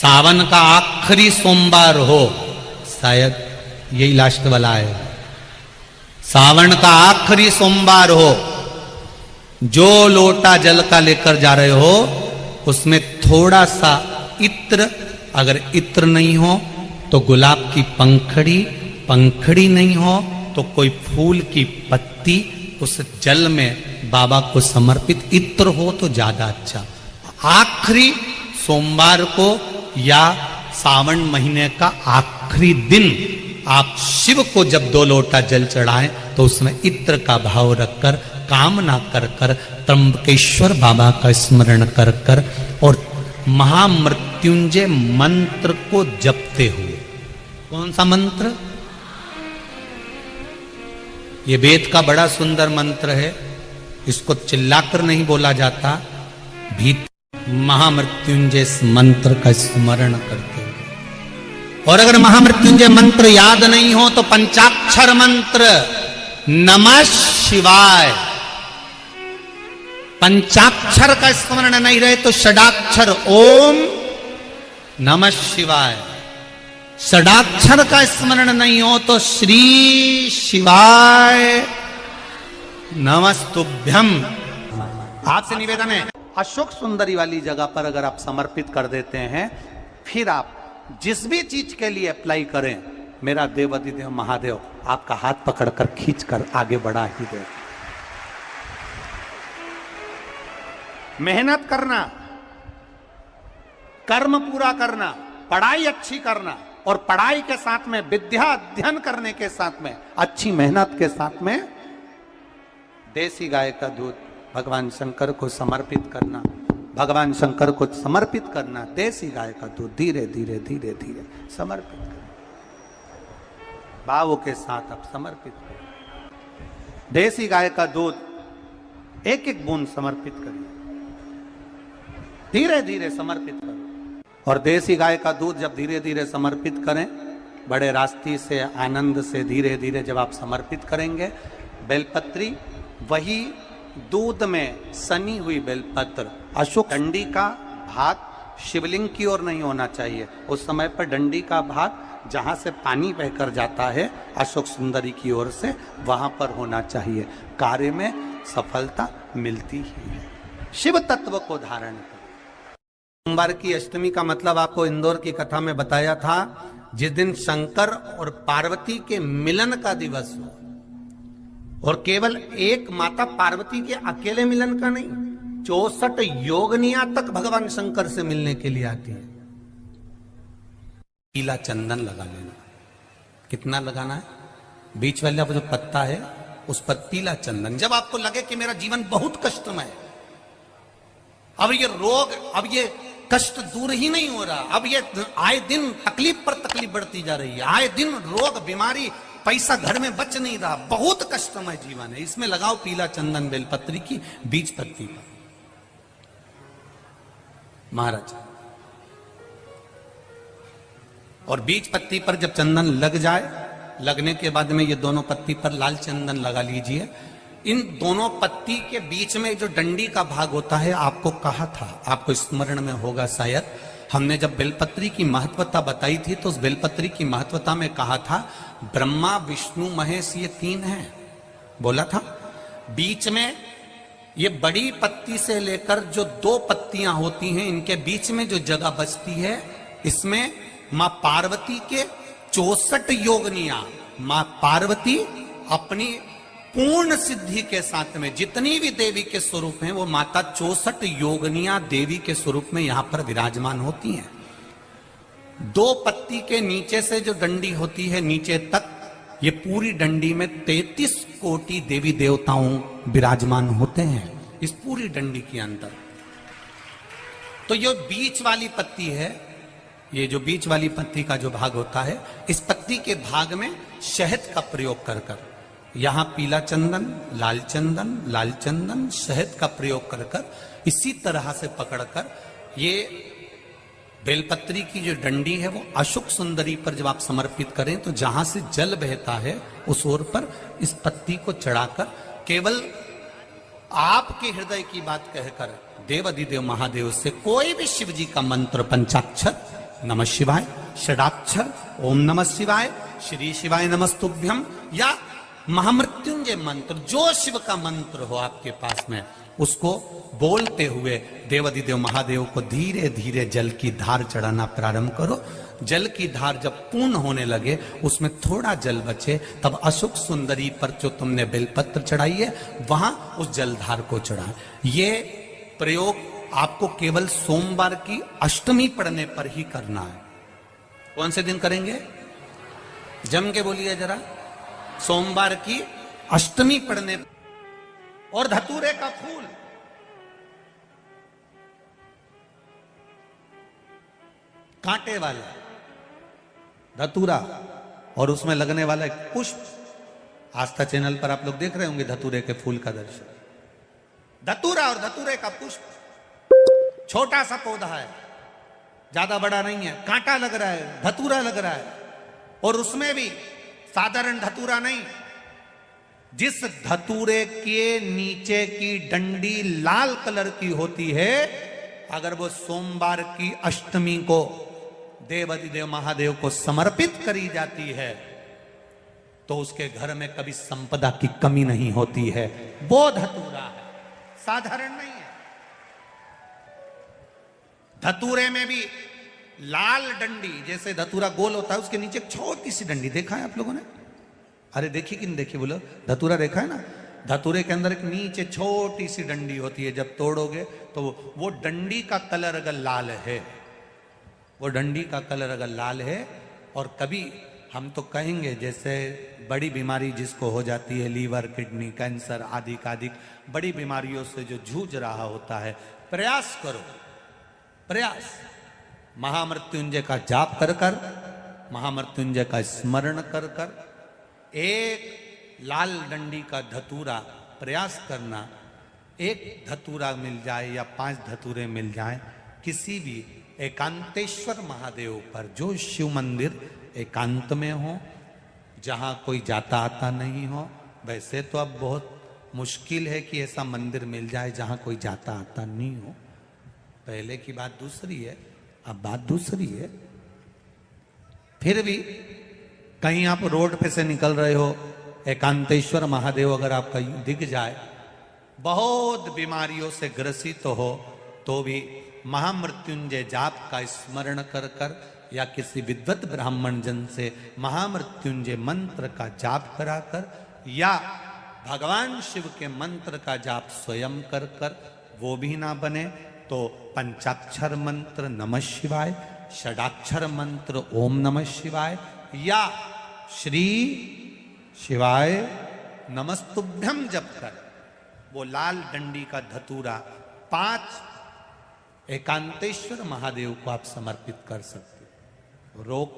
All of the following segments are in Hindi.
सावन का आखिरी सोमवार हो, शायद यही लास्ट वाला है, सावन का आखिरी सोमवार हो, जो लोटा जल का लेकर जा रहे हो उसमें थोड़ा सा इत्र, अगर इत्र नहीं हो तो गुलाब की पंखड़ी, पंखड़ी नहीं हो तो कोई फूल की पत्ती उस जल में बाबा को समर्पित, इत्र हो तो ज्यादा अच्छा। आखिरी सोमवार को या सावन महीने का आखिरी दिन आप शिव को जब 2 लोटा जल चढ़ाएं तो उसमें इत्र का भाव रखकर, कामना कर कर, त्र्यंबकेश्वर बाबा का स्मरण कर कर और महामृत्युंजय मंत्र को जपते हुए। कौन सा मंत्र? ये वेद का बड़ा सुंदर मंत्र है, इसको चिल्लाकर नहीं बोला जाता, भीतर महामृत्युंजय मंत्र का स्मरण करते हुए। और अगर महामृत्युंजय मंत्र याद नहीं हो तो पंचाक्षर मंत्र नमः शिवाय, पंचाक्षर का स्मरण नहीं रहे तो षडाक्षर ओम नमः शिवाय, षडाक्षर का स्मरण नहीं हो तो श्री शिवाय नमस्तुभ्यम। आपसे निवेदन है, अशोक सुंदरी वाली जगह पर अगर आप समर्पित कर देते हैं, फिर आप जिस भी चीज के लिए अप्लाई करें, मेरा देवाधिदेव महादेव आपका हाथ पकड़कर खींचकर आगे बढ़ा ही दे। मेहनत करना, कर्म पूरा करना, पढ़ाई अच्छी करना और पढ़ाई के साथ में विद्या अध्ययन करने के साथ में अच्छी मेहनत के साथ में देसी गाय का दूध भगवान शंकर को समर्पित करना, भगवान शंकर को समर्पित करना, देसी गाय का दूध धीरे धीरे धीरे धीरे समर्पित करना, भावों के साथ आप समर्पित करें। देसी गाय का दूध एक एक बूंद समर्पित करिए, धीरे धीरे समर्पित करो। और देसी गाय का दूध जब धीरे धीरे समर्पित करें, बड़े रास्ते से आनंद से धीरे धीरे जब आप समर्पित करेंगे, बेलपत्री वही दूध में सनी हुई बेलपत्र, अशोक डंडी का भाग शिवलिंग की ओर नहीं होना चाहिए, उस समय पर डंडी का भाग जहां से पानी बहकर जाता है अशोक सुंदरी की ओर से, वहां पर होना चाहिए। कार्य में सफलता मिलती ही है। शिव तत्व को धारण कर। सोमवार की अष्टमी का मतलब आपको इंदौर की कथा में बताया था, जिस दिन शंकर और पार्वती के मिलन का दिवस हो, और केवल एक माता पार्वती के अकेले मिलन का नहीं, 64 योगनियां तक भगवान शंकर से मिलने के लिए आती है। पीला चंदन लगा लेना। कितना लगाना है? बीच वाला जो पत्ता है उस पर पीला चंदन। जब आपको लगे कि मेरा जीवन बहुत कष्टमय है, अब ये रोग, अब ये कष्ट दूर ही नहीं हो रहा, अब ये आए दिन तकलीफ पर तकलीफ बढ़ती जा रही है, आए दिन रोग बीमारी, पैसा घर में बच नहीं रहा, बहुत कष्टमय जीवन है, इसमें लगाओ पीला चंदन बेलपत्री की बीज पत्ती पर। महाराज, और बीज पत्ती पर जब चंदन लग जाए, लगने के बाद में ये दोनों पत्ती पर लाल चंदन लगा लीजिए। इन दोनों पत्ती के बीच में जो डंडी का भाग होता है, आपको कहा था, आपको स्मरण में होगा शायद, हमने जब बेलपत्री की महत्वता बताई थी तो उस बेलपत्री की महत्वता में कहा था ब्रह्मा विष्णु महेश ये 3 हैं, बोला था। बीच में ये बड़ी पत्ती से लेकर जो 2 पत्तियां होती हैं, इनके बीच में जो जगह बचती है, इसमें मां पार्वती के 64 योगनियां, मां पार्वती अपनी पूर्ण सिद्धि के साथ में जितनी भी देवी के स्वरूप हैं, वो माता 64 योगनियां देवी के स्वरूप में यहां पर विराजमान होती हैं। 2 पत्ती के नीचे से जो डंडी होती है नीचे तक, ये पूरी डंडी में 33 कोटि देवी देवताओं विराजमान होते हैं इस पूरी डंडी के अंदर। तो ये बीच वाली पत्ती है, ये जो बीच वाली पत्ती का जो भाग होता है, इस पत्ती के भाग में शहद का प्रयोग कर कर, यहां पीला चंदन, लाल चंदन, लाल चंदन, शहद का प्रयोग कर कर, इसी तरह से पकड़कर ये बेलपत्री की जो डंडी है वो अशोक सुंदरी पर जब आप समर्पित करें तो जहां से जल बहता है उस ओर पर इस पत्ती को चढ़ाकर केवल आपके हृदय की बात कहकर देवाधिदेव महादेव से कोई भी शिव जी का मंत्र पंचाक्षर नमः शिवाय, षडाक्षर ओम नमः शिवाय, श्री शिवाय नमस्तुभ्यम, या महामृत्युंजय मंत्र, जो शिव का मंत्र हो आपके पास में, उसको बोलते हुए देवाधिदेव महादेव को धीरे धीरे जल की धार चढ़ाना प्रारंभ करो। जल की धार जब पूर्ण होने लगे, उसमें थोड़ा जल बचे, तब अशोक सुंदरी पर जो तुमने बेलपत्र चढ़ाई है वहां उस जलधार को चढ़ा। ये प्रयोग आपको केवल सोमवार की अष्टमी पढ़ने पर ही करना है। कौन से दिन करेंगे? जम के बोलिए जरा। सोमवार की अष्टमी पढ़ने। और धतूरे का फूल, कांटे वाला धतूरा, और उसमें लगने वाला एक पुष्प। आस्था चैनल पर आप लोग देख रहे होंगे धतूरे के फूल का दर्शन। धतूरा और धतूरे का पुष्प, छोटा सा पौधा है, ज्यादा बड़ा नहीं है, कांटा लग रहा है, धतूरा लग रहा है, और उसमें भी साधारण धतूरा नहीं। जिस धतूरे के नीचे की डंडी लाल कलर की होती है, अगर वो सोमवार की अष्टमी को देवाधिदेव महादेव को समर्पित करी जाती है, तो उसके घर में कभी संपदा की कमी नहीं होती है। वो धतूरा है, साधारण नहीं है। धतूरे में भी लाल डंडी, जैसे धतूरा गोल होता है, उसके नीचे एक छोटी सी डंडी, देखा है आप लोगों ने? अरे देखी कि नहीं देखी बोलो? धतूरा देखा है ना? धतूरे के अंदर एक नीचे छोटी सी डंडी होती है, जब तोड़ोगे तो वो डंडी का कलर अगर लाल है, वो डंडी का कलर अगर लाल है, और कभी हम तो कहेंगे जैसे बड़ी बीमारी जिसको हो जाती है, लीवर, किडनी, कैंसर आदि बड़ी बीमारियों से जो जूझ रहा होता है, प्रयास करो, प्रयास महामृत्युंजय का जाप कर कर, महामृत्युंजय का स्मरण कर कर, एक लाल डंडी का धतूरा प्रयास करना। एक धतूरा मिल जाए या 5 धतूरे मिल जाए, किसी भी एकांतेश्वर महादेव पर, जो शिव मंदिर एकांत में हो, जहां कोई जाता आता नहीं हो। वैसे तो अब बहुत मुश्किल है कि ऐसा मंदिर मिल जाए जहां कोई जाता आता नहीं हो। पहले की बात दूसरी है, अब बात दूसरी है। फिर भी कहीं आप रोड पे से निकल रहे हो, एकांतेश्वर महादेव अगर आपका दिख जाए, बहुत बीमारियों से ग्रसित हो, तो भी महामृत्युंजय जाप का स्मरण कर कर, या किसी विद्वत ब्राह्मण जन से महामृत्युंजय मंत्र का जाप करा कर, या भगवान शिव के मंत्र का जाप स्वयं कर कर, वो भी ना बने तो पंचाक्षर मंत्र नमः शिवाय, षडाक्षर मंत्र ओम नमः शिवाय, या श्री शिवाय नमस्तुभ्यम जप कर वो लाल डंडी का धतूरा 5 एकांतेश्वर महादेव को आप समर्पित कर सकते हो। रोग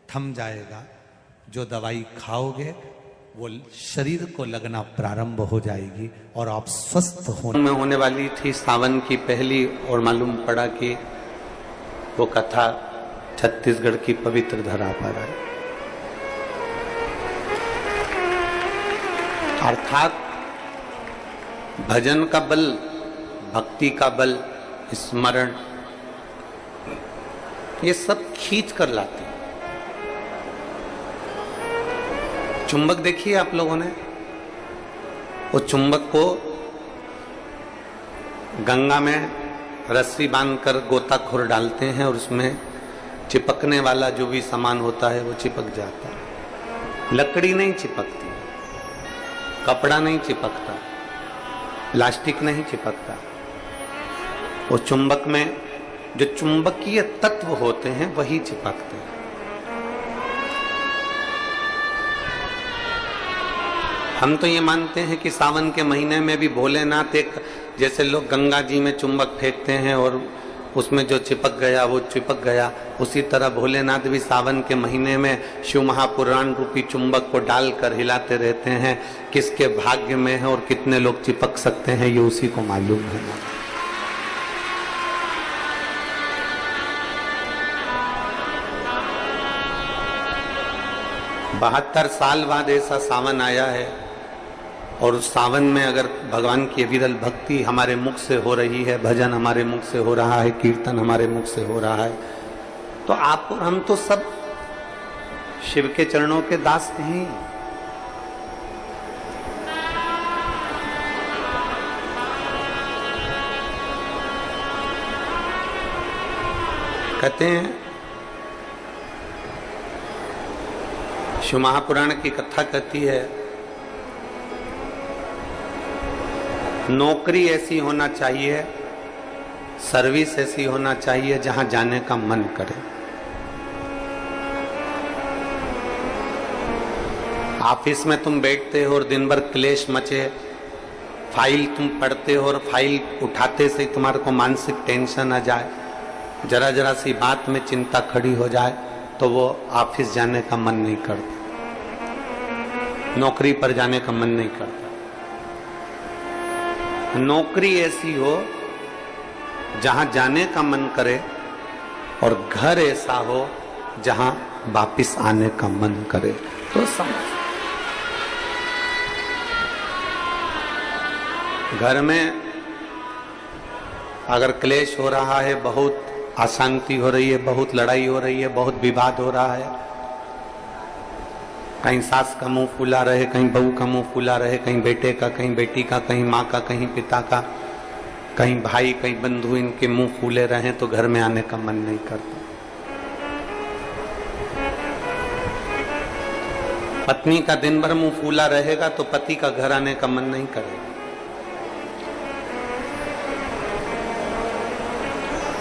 थम जाएगा। जो दवाई खाओगे वो शरीर को लगना प्रारंभ हो जाएगी और आप स्वस्थ होने वाली थी सावन की पहली, और मालूम पड़ा कि वो कथा छत्तीसगढ़ की पवित्र धरा पर है। अर्थात भजन का बल, भक्ति का बल, स्मरण, ये सब खींच कर लाते हैं। चुंबक देखिए आप लोगों ने, वो चुंबक को गंगा में रस्सी बांधकर गोताखोर डालते हैं और उसमें चिपकने वाला जो भी सामान होता है वो चिपक जाता है। लकड़ी नहीं चिपकती, कपड़ा नहीं चिपकता, प्लास्टिक नहीं चिपकता। वो चुंबक में जो चुंबकीय तत्व होते हैं वही चिपकते हैं। हम तो ये मानते हैं कि सावन के महीने में भी भोलेनाथ एक, जैसे लोग गंगा जी में चुंबक फेंकते हैं और उसमें जो चिपक गया वो चिपक गया, उसी तरह भोलेनाथ भी सावन के महीने में शिव महापुराण रूपी चुंबक को डालकर हिलाते रहते हैं। किसके भाग्य में है और कितने लोग चिपक सकते हैं ये उसी को मालूम है। 72 साल बाद ऐसा सावन आया है, और उस सावन में अगर भगवान की विरल भक्ति हमारे मुख से हो रही है, भजन हमारे मुख से हो रहा है, कीर्तन हमारे मुख से हो रहा है, तो आप और हम तो सब शिव के चरणों के दास हैं। कहते हैं, शिव महापुराण की कथा कहती है, नौकरी ऐसी होना चाहिए, सर्विस ऐसी होना चाहिए जहां जाने का मन करे। ऑफिस में तुम बैठते हो और दिन भर क्लेश मचे, फाइल तुम पढ़ते हो और फाइल उठाते से तुम्हारे को मानसिक टेंशन आ जाए, जरा जरा सी बात में चिंता खड़ी हो जाए, तो वो ऑफिस जाने का मन नहीं करता, नौकरी पर जाने का मन नहीं करता। नौकरी ऐसी हो जहां जाने का मन करे, और घर ऐसा हो जहां वापिस आने का मन करे। तो समझ, घर में अगर क्लेश हो रहा है, बहुत अशांति हो रही है, बहुत लड़ाई हो रही है, बहुत विवाद हो रहा है, कहीं सास का मुंह फूला रहे, कहीं बहू का मुंह फूला रहे, कहीं बेटे का, कहीं बेटी का, कहीं माँ का, कहीं पिता का, कहीं भाई, कहीं बंधु, इनके मुंह फूले रहे, तो घर में आने का मन नहीं करता। पत्नी का दिन भर मुंह फूला रहेगा तो पति का घर आने का मन नहीं करेगा।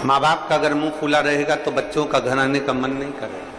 माँ बाप का अगर मुंह फूला रहेगा तो बच्चों का घर आने का मन नहीं करेगा।